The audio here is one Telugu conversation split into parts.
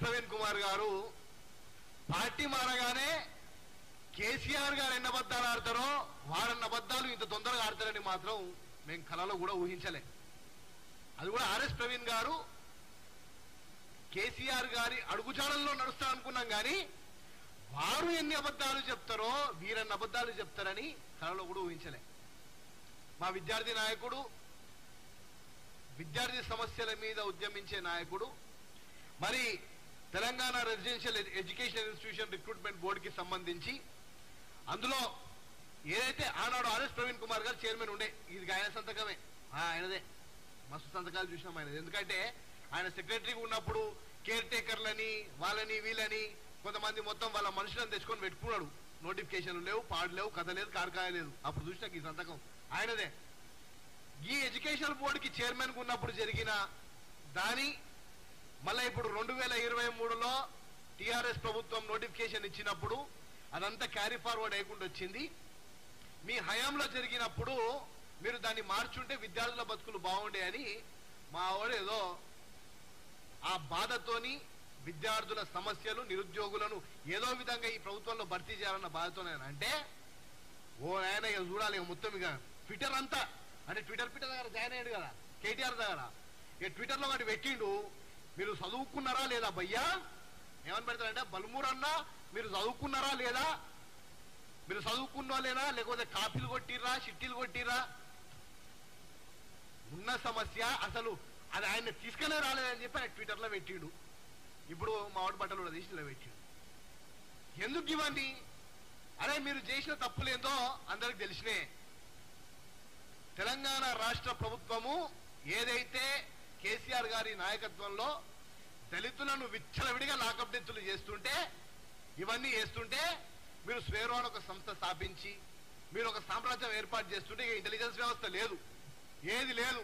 ప్రవీణ్ కుమార్ గారు పార్టీ మారగానే కేసీఆర్ గారు ఎన్ని అబద్ధాలు ఆడతారో వారన్న అబద్ధాలు ఇంత తొందరగా ఆడతారని మాత్రం మేము కలలో కూడా ఊహించలే. అది కూడా ఆర్ఎస్ ప్రవీణ్ గారు కేసీఆర్ గారి అడుగుజాడల్లో నడుస్తారనుకున్నాం కానీ వారు ఎన్ని అబద్ధాలు చెప్తారో వీరన్న అబద్ధాలు చెప్తారని కలలో కూడా ఊహించలే. మా విద్యార్థి నాయకుడు, విద్యార్థి సమస్యల మీద ఉద్యమించే నాయకుడు, మరి Telangana residential education institution recruitment బోర్డుకి సంబంధించి అందులో ఏదైతే ఆనాడు ఆర్ఎస్ ప్రవీణ్ కుమార్ గారు చైర్మన్ ఉండే, ఇది ఆయన సంతకమే, ఆయనదే. మస్తు సంతకాలు చూసినాం ఆయనది. ఎందుకంటే ఆయన సెక్రటరీగా ఉన్నప్పుడు కేర్ టేకర్లని వాళ్ళని వీళ్ళని కొంతమంది మొత్తం వాళ్ళ మనుషులను తెచ్చుకొని పెట్టుకున్నాడు. నోటిఫికేషన్లు లేవు, పాడు లేవు, కథ లేదు, కారకాయ లేదు. అప్పుడు చూసినాక ఈ సంతకం ఆయనదే. ఈ ఎడ్యుకేషన్ బోర్డుకి చైర్మన్ గా ఉన్నప్పుడు జరిగిన దాని మళ్ళీ ఇప్పుడు 2023లో టిఆర్ఎస్ ప్రభుత్వం నోటిఫికేషన్ ఇచ్చినప్పుడు అదంతా క్యారీ ఫార్వర్డ్ అయ్యకుండా వచ్చింది. మీ హయాంలో జరిగినప్పుడు మీరు దాన్ని మార్చుంటే విద్యార్థుల బతుకులు బాగుండే అని మా వాడు ఏదో ఆ బాధతోని విద్యార్థుల సమస్యలు, నిరుద్యోగులను ఏదో విధంగా ఈ ప్రభుత్వంలో భర్తీ చేయాలన్న బాధతోనే. అంటే ఓ ఆయన ఇక చూడాలి మొత్తం ఇక ట్విట్టర్ అంతా, అంటే ట్విట్టర్ దగ్గర జాయిన్ అయ్యాడు కదా కేటీఆర్ దగ్గర, ఇక ట్విట్టర్లో వాటి పెట్టిండు, మీరు చదువుకున్నారా లేదా భయ్యా, ఏమని పెడతారంటే బల్మూర్ అన్నా మీరు చదువుకున్నారా లేదా, మీరు చదువుకున్నోలేనా లేకపోతే కాపీలు కొట్టిర్రా, చిట్టీలు కొట్టిర్రా. ఉన్న సమస్య అసలు అది ఆయన తీసుకునే రాలేదని చెప్పి ఆయన ట్విట్టర్లో పెట్టిండు. ఇప్పుడు మామిడి బట్టలు కూడా తీసి ఇలా పెట్టిండు. ఎందుకు ఇవ్వండి? అరే మీరు చేసిన తప్పులేందో అందరికి తెలిసినే. తెలంగాణ రాష్ట్ర ప్రభుత్వము ఏదైతే కేసీఆర్ గారి నాయకత్వంలో దళితులను విచ్చలవిడిగా లాకప్ డెత్తులు చేస్తుంటే, ఇవన్నీ చేస్తుంటే మీరు స్వేరో అని ఒక సంస్థ స్థాపించి మీరు ఒక సామ్రాజ్యం ఏర్పాటు చేస్తుంటే ఇంటెలిజెన్స్ వ్యవస్థ లేదు, ఏది లేదు.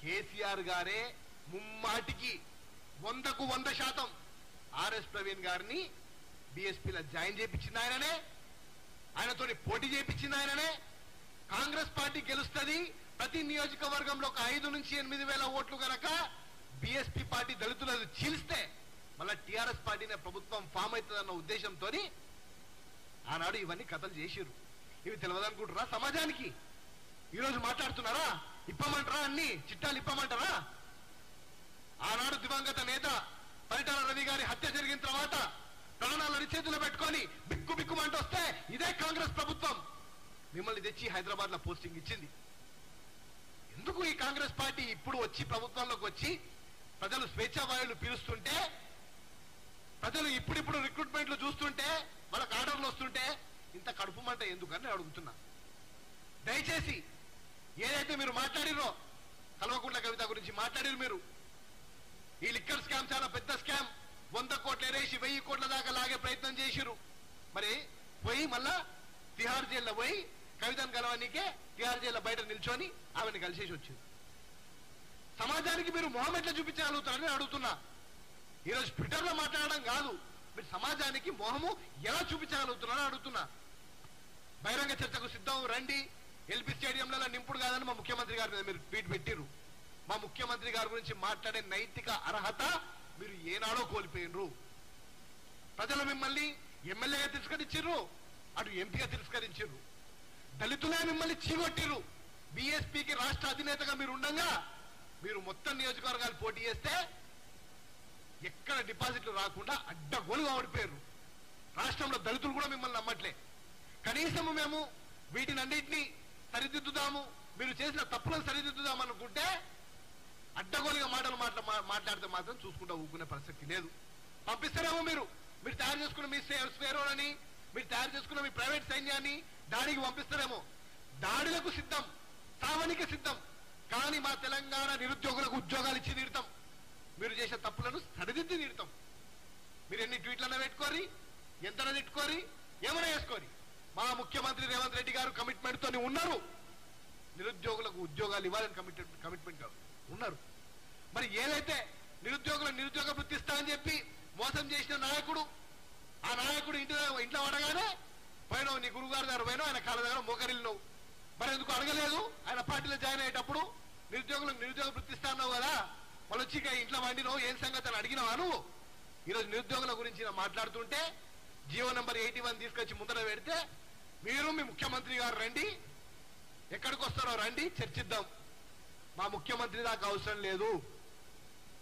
కేసీఆర్ గారే ముమ్మాటికి 100కు 100% ఆర్ఎస్ ప్రవీణ్ గారిని బీఎస్పీలో జాయిన్ చేయించింది ఆయననే, ఆయనతో పోటీ చేయించింది ఆయననే. కాంగ్రెస్ పార్టీ గెలుస్తుంది, ప్రతి నియోజకవర్గంలో ఒక 5 నుంచి 8 వేల ఓట్లు కనుక బీఎస్పీ పార్టీ దళితులను చీలిస్తే మళ్ళీ టీఆర్ఎస్ పార్టీనే ప్రభుత్వం ఫామ్ అవుతుందన్న ఉద్దేశంతో ఆనాడు ఇవన్నీ కథలు చేసిర్రు. ఇవి తెలియదనుకుంటారా సమాజానికి? ఈరోజు మాట్లాడుతున్నారా? ఇప్పమంటారా? అన్ని చిట్టాలు ఇప్పమంటారా? ఆనాడు దివంగత నేత పరిటాల రవి గారి హత్య జరిగిన తర్వాత ప్రాణాలు అరిచేతులు పెట్టుకొని బిక్కు బిక్కుమంటూ వస్తే ఇదే కాంగ్రెస్ ప్రభుత్వం మిమ్మల్ని తెచ్చి హైదరాబాద్ లో పోస్టింగ్ ఇచ్చింది. ఎందుకు ఈ కాంగ్రెస్ పార్టీ ఇప్పుడు వచ్చి ప్రభుత్వంలోకి వచ్చి ప్రజలు స్వేచ్ఛావాయులు పీలుస్తుంటే, ప్రజలు ఇప్పుడిప్పుడు రిక్రూట్మెంట్లు చూస్తుంటే, వాళ్ళకి ఆర్డర్లు వస్తుంటే ఇంత కడుపు మంట ఎందుకని అడుగుతున్నా. దయచేసి ఏదైతే మీరు మాట్లాడిరో కల్వకుంట్ల కవిత గురించి మాట్లాడిరు, మీరు ఈ లిక్కర్ స్కామ్ చాలా పెద్ద స్కామ్, 100 కోట్లు ఎరేసి 1000 కోట్ల దాకా లాగే ప్రయత్నం చేసిరు. మరి పోయి మళ్ళా తిహార్ జైల్లో పోయి కవితను కలవనీకే తిహార్ జైల్లో బయట నిల్చొని ఆమెను కలిసేసి వచ్చింది. సమాజానికి మీరు మొహం ఎట్లా చూపించగలుగుతారని అడుగుతున్నా. ఈరోజు ట్విట్టర్లో మాట్లాడడం కాదు, మీరు సమాజానికి మొహము ఎలా చూపించగలుగుతున్నారని అడుగుతున్నా. బహిరంగ చర్చకు సిద్ధం రండి, ఎల్బీ స్టేడియంలో నింపుడు కాదని మా ముఖ్యమంత్రి గారి మీద మీరు ట్వీట్ పెట్టిర్రు. మా ముఖ్యమంత్రి గారి గురించి మాట్లాడే నైతిక అర్హత మీరు ఏనాడో కోల్పోయినరు. ప్రజలు మిమ్మల్ని ఎమ్మెల్యేగా తిరస్కరించారు, అటు ఎంపీగా తిరస్కరించారు. దళితులే మిమ్మల్ని చీగొట్టిరు. బీఎస్పీకి రాష్ట్ర అధినేతగా మీరు ఉండగా మీరు మొత్తం నియోజకవర్గాలు పోటీ చేస్తే ఎక్కడ డిపాజిట్లు రాకుండా అడ్డగోలుగా ఓడిపోయారు. రాష్ట్రంలో దళితులు కూడా మిమ్మల్ని నమ్మట్లే. కనీసము మేము వీటినన్నింటినీ సరిదిద్దుదాము, మీరు చేసిన తప్పులను సరిదిద్దుదాం అనుకుంటే అడ్డగోలుగా మాట్లాడితే మాత్రం చూసుకుంటా ఊరుకునే ప్రసక్తి లేదు. పంపిస్తారేమో మీరు తయారు చేసుకున్న మీ స్వేరోలని, మీరు తయారు చేసుకున్న మీ ప్రైవేట్ సైన్యాన్ని దాడికి పంపిస్తారేమో. దాడులకు సిద్ధం, సావనికి సిద్ధం, కానీ మా తెలంగాణ నిరుద్యోగులకు ఉద్యోగాలు ఇచ్చి తీరుతాం. మీరు చేసే తప్పులను సరిదిద్ది తీరుతాం. మీరు ఎన్ని ట్వీట్లన్నా పెట్టుకోరి, ఎంతనా తిట్టుకోరి, ఏమైనా వేసుకోరి. మా ముఖ్యమంత్రి రేవంత్ రెడ్డి గారు కమిట్మెంట్ తోని ఉన్నారు, నిరుద్యోగులకు ఉద్యోగాలు ఇవ్వాలని కమిట్మెంట్ ఉన్నారు. మరి ఏదైతే నిరుద్యోగ వృత్తి ఇస్తా అని చెప్పి మోసం చేసిన నాయకుడు, ఆ నాయకుడు ఇంట్లో అడగానే పోయినావు, నీ గురుగారు దగ్గర పోయినావు, ఆయన కాళ్ళ దగ్గర మోకరిల్లినావు. మరి ఎందుకు అడగలేదు? ఆయన పార్టీలో జాయిన్ అయ్యేటప్పుడు నిరుద్యోగ వృత్తి ఇస్తా అన్నావు కదా, వాళ్ళు వచ్చి ఇంట్లో వండినావు, ఏం సంగతి అని అడిగినావా నువ్వు? ఈరోజు నిరుద్యోగుల గురించి మాట్లాడుతుంటే జీవో నెంబర్ 81 తీసుకొచ్చి ముందర పెడితే మీరు మీ ముఖ్యమంత్రి గారు రండి, ఎక్కడికి వస్తారో రండి, చర్చిద్దాం. మా ముఖ్యమంత్రి దాకా అవసరం లేదు,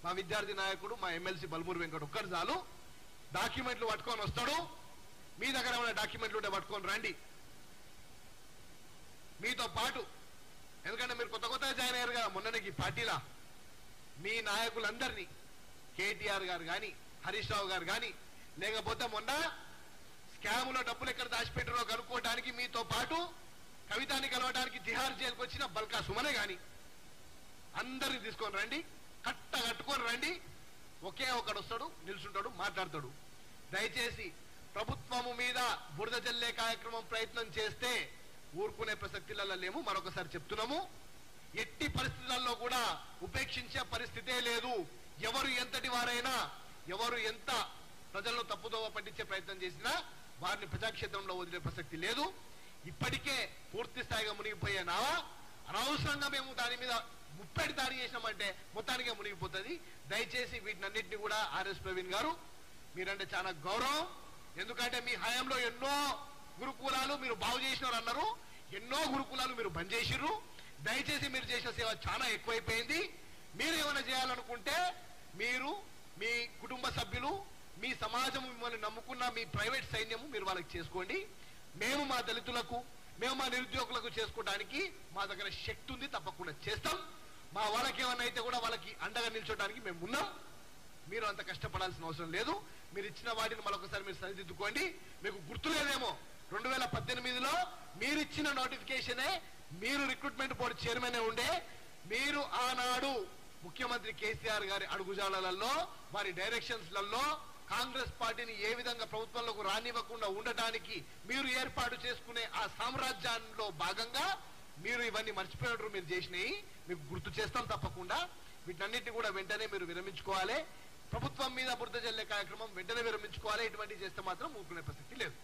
మా విద్యార్థి నాయకుడు మా ఎమ్మెల్సీ బల్మూరి వెంకట్ ఒక్కడు చాలు, డాక్యుమెంట్లు పట్టుకొని వస్తాడు, మీ దగ్గర ఉన్న డాక్యుమెంట్లు ఉంటే పట్టుకొని రండి. మీతో పాటు, ఎందుకంటే మీరు కొత్తగా జాయిన్ అయ్యారు కదా మొన్నకి పార్టీలా, మీ నాయకులందరినీ కేటీఆర్ గారు కానీ హరీష్ రావు గారు కానీ, లేకపోతే మొన్న స్కాములో డబ్బులు ఎక్కడ దాచిపెట్టారో కనుక్కోవడానికి మీతో పాటు కవితాన్ని కలవడానికి తిహార్ జైలుకి వచ్చిన బల్కా సుమనే గాని అందరిని తీసుకొని రండి, కట్టుకొని రండి. ఒకే ఒకడు వస్తాడు, నిల్చుంటాడు, మాట్లాడతాడు. దయచేసి ప్రభుత్వము మీద బురద జల్లే కార్యక్రమం ప్రయత్నం చేస్తే ఊరుకునే ప్రసక్తులలో లేము. మరొకసారి చెప్తున్నాము, ఎట్టి పరిస్థితులలో కూడా ఉపేక్షించే పరిస్థితే లేదు. ఎవరు ఎంతటి వారైనా, ఎవరు ఎంత ప్రజలను తప్పుదోవ పట్టించే ప్రయత్నం చేసినా వారిని ప్రజాక్షేత్రంలో వదిలే ప్రసక్తి లేదు. ఇప్పటికే పూర్తి స్థాయిగా మునిగిపోయే నావా అనవసరంగా మేము దాని మీద ముప్పేటి దాడి చేసినామంటే మొత్తానికే మునిగిపోతుంది. దయచేసి వీటినన్నింటినీ కూడా ఆర్ఎస్ ప్రవీణ్ గారు మీరంటే చాలా గౌరవం. ఎందుకంటే మీ హయాంలో ఎన్నో గురుకులాలు మీరు బాగు చేసినారు అన్నారు, ఎన్నో గురుకులాలు మీరు బంద్ చేసిర్రు. దయచేసి మీరు చేసిన సేవ చాలా ఎక్కువైపోయింది. మీరు ఏమైనా చేయాలనుకుంటే మీరు, మీ కుటుంబ సభ్యులు, మీ సమాజం మిమ్మల్ని నమ్ముకున్న మీ ప్రైవేట్ సైన్యము మీరు వాళ్ళకి చేసుకోండి. మేము మా దళితులకు, మేము మా నిరుద్యోగులకు చేసుకోవడానికి మా దగ్గర శక్తి ఉంది, తప్పకుండా చేస్తాం. మా వాళ్ళకి ఏమన్నా అయితే కూడా వాళ్ళకి అండగా నిల్చోడానికి మేము ఉన్నాం. మీరు అంత కష్టపడాల్సిన అవసరం లేదు. మీరు ఇచ్చిన వాటిని మరొకసారి మీరు సరిదిద్దుకోండి. మీకు గుర్తులేదేమో 2018లో మీరు ఇచ్చిన నోటిఫికేషనే, మీరు రిక్రూట్మెంట్ బోర్డు చైర్మన్ ఉండే, మీరు ఆనాడు ముఖ్యమంత్రి కేసీఆర్ గారి అడుగుజాడలలో, వారి డైరెక్షన్స్లలో కాంగ్రెస్ పార్టీని ఏ విధంగా ప్రభుత్వంలోకి రానివ్వకుండా ఉండటానికి మీరు ఏర్పాటు చేసుకునే ఆ సామ్రాజ్యంలో భాగంగా మీరు ఇవన్నీ మర్చిపోయినట్టు మీరు చేసినాయి మీకు గుర్తు చేస్తాం తప్పకుండా. వీటన్నిటిని కూడా వెంటనే మీరు విరమించుకోవాలి. ప్రభుత్వం మీద బురద జల్లే కార్యక్రమం వెంటనే విరమించుకోవాలి. ఇటువంటివి చేస్తే మాత్రం ఊరుకునే ప్రసక్తి లేదు.